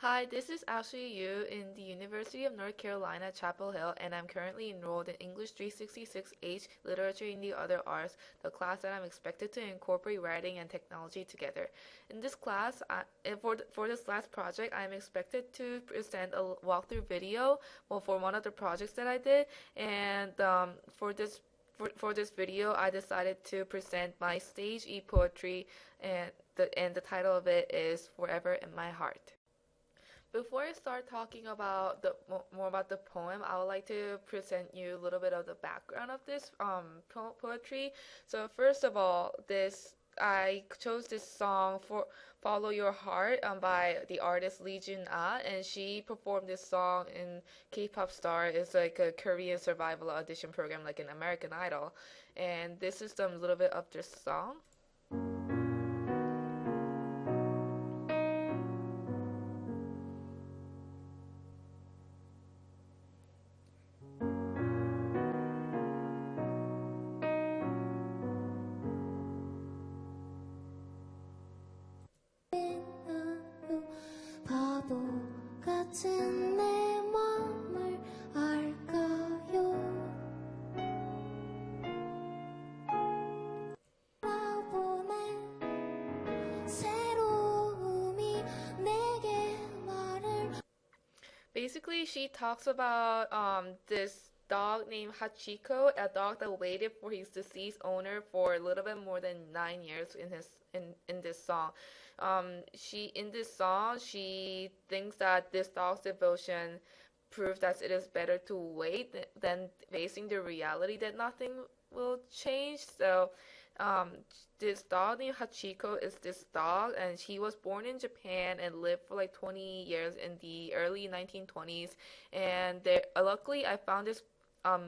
Hi, this is Ashley Yu in the University of North Carolina, Chapel Hill, and I'm currently enrolled in English 366H, Literature in the Other Arts, the class that I'm expected to incorporate writing and technology together. In this class, for this last project, I'm expected to present a walkthrough video, for one of the projects that I did, and for this video, I decided to present my stage e-poetry, and the title of it is Forever in My Heart. Before I start talking about more about the poem, I would like to present you a little bit of the background of this poetry. So first of all, this I chose this song for "Follow Your Heart" by the artist Lee Jun Ah, and she performed this song in K-pop Star. It's like a Korean survival audition program, like an American Idol. And this is some little bit of this song. 바보 같은 내 맘을 알까요? 바보네 새로움이 내게 말을. Basically, she talks about this dog named Hachiko, a dog that waited for his deceased owner for a little bit more than 9 years in this song. She in this song she thinks that this dog's devotion proves that it is better to wait than facing the reality that nothing will change. So um, this dog named Hachiko is this dog, and he was born in Japan and lived for like 20 years in the early 1920s. And there, luckily, I found this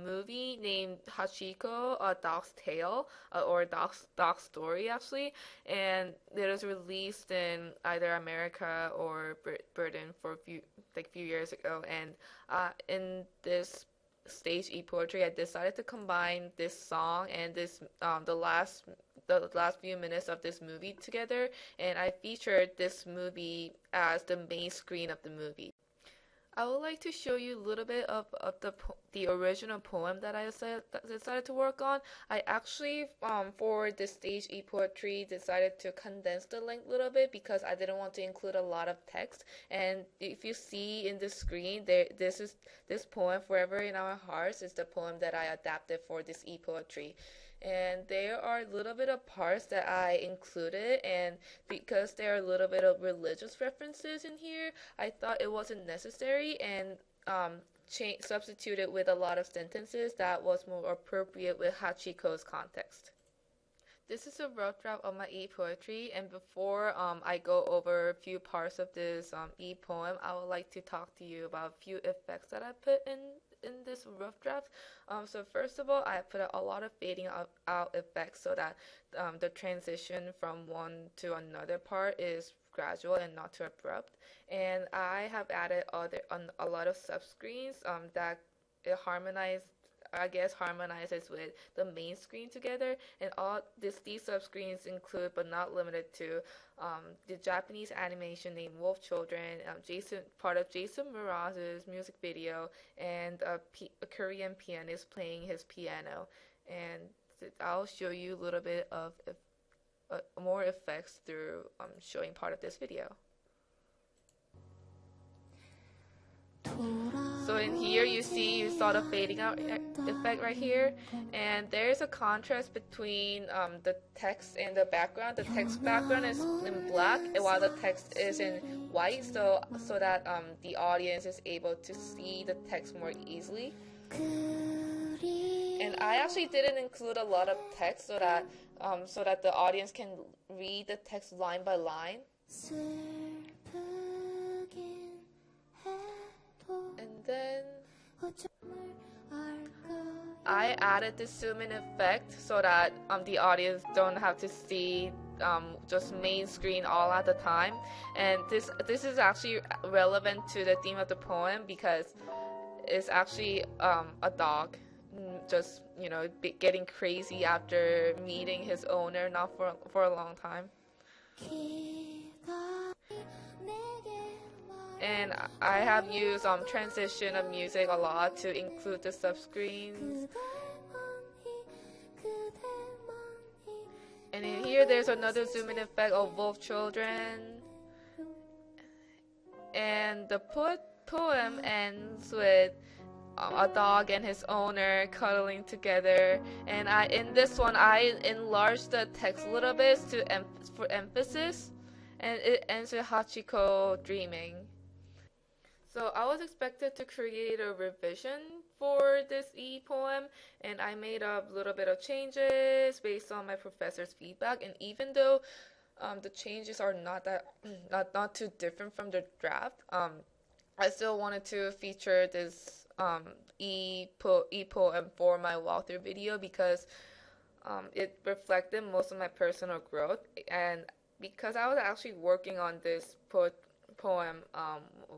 movie named Hachiko, A Dog's Tale, or Dog's Story actually, and it was released in either America or Britain for few years ago. And in this stage e-poetry, I decided to combine this song and this the last few minutes of this movie together, and I featured this movie as the main screen of the movie. I would like to show you a little bit of the original poem that I decided to work on. I actually, for the stage e-poetry, decided to condense the length a little bit because I didn't want to include a lot of text. And if you see in the screen, this poem, Forever in Our Hearts, is the poem that I adapted for this e-poetry. And there are a little bit of parts that I included, and because there are a little bit of religious references in here, I thought it wasn't necessary, and substituted with a lot of sentences that was more appropriate with Hachiko's context. This is a rough draft of my e-poetry, and before I go over a few parts of this e-poem, I would like to talk to you about a few effects that I put in this rough draft. So first of all, I put a lot of fading out effects so that the transition from one to another part is gradual and not too abrupt. And I have added a lot of subscreens that it harmonizes with the main screen together. And these subscreens include, but not limited to, the Japanese animation named Wolf Children, part of Jason Mraz's music video, and a Korean pianist playing his piano. And I'll show you a little bit of more effects through showing part of this video. So in here you saw the fading out effect right here, and there's a contrast between the text and the background. The text background is in black, while the text is in white, so that the audience is able to see the text more easily. And I actually didn't include a lot of text so that the audience can read the text line by line. And then I added this zoom in effect so that the audience don't have to see just main screen all at the time. And this is actually relevant to the theme of the poem because it's actually a dog just getting crazy after meeting his owner not for a long time. and I have used transition of music a lot to include the subscreens. And in here there's another zoom in effect of both children. And the poem ends with a dog and his owner cuddling together, and in this one I enlarged the text a little bit for emphasis, and it ends with Hachiko dreaming. So I was expected to create a revision for this poem, and I made a little bit of changes based on my professor's feedback. And even though the changes are not too different from the draft, I still wanted to feature this e-poem for my walkthrough video because it reflected most of my personal growth, and because I was actually working on this poem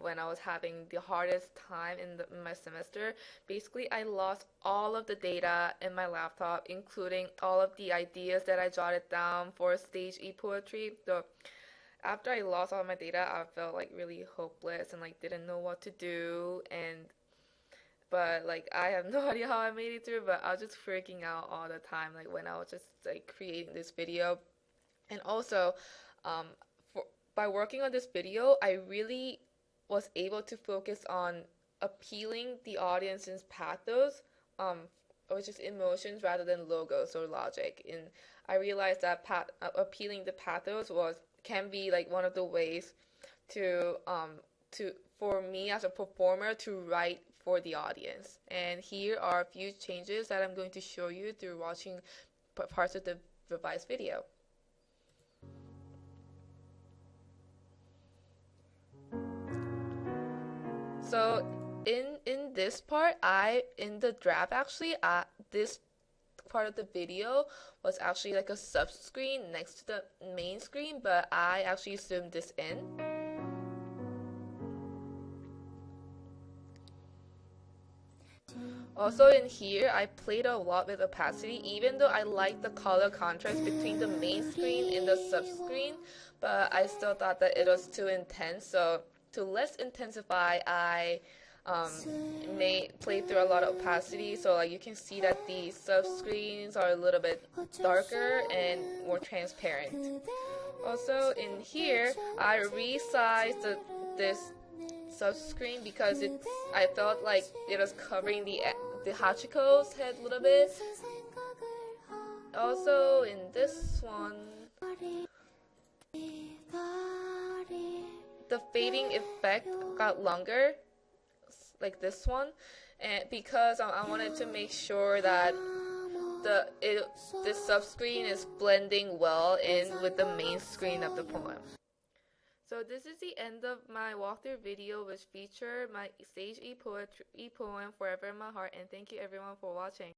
when I was having the hardest time in my semester. Basically, I lost all of the data in my laptop, including all of the ideas that I jotted down for stage e-poetry. So after I lost all my data, I felt like really hopeless and like didn't know what to do. But like I have no idea how I made it through, but I was just freaking out all the time, like when I was just like creating this video. And also, by working on this video, I really was able to focus on appealing the audience's pathos, which is emotions rather than logos or logic. And I realized that appealing the pathos can be like one of the ways to for me as a performer to write for the audience. And here are a few changes that I'm going to show you through watching parts of the revised video. So in this part, in the draft actually, this part of the video was actually like a sub screen next to the main screen, but I actually zoomed this in. Also in here, I played a lot with opacity, even though I liked the color contrast between the main screen and the sub screen, but I still thought that it was too intense. So to less intensify, I played through a lot of opacity, so like you can see that the sub screens are a little bit darker and more transparent. Also in here, I resized this sub screen because I felt like it was covering the Hachiko's head a little bit. Also in this one, the fading effect got longer, like this one, and because I wanted to make sure that this sub-screen is blending well in with the main screen of the poem. So this is the end of my walkthrough video, which featured my stage e-poem Forever in My Heart, and thank you everyone for watching.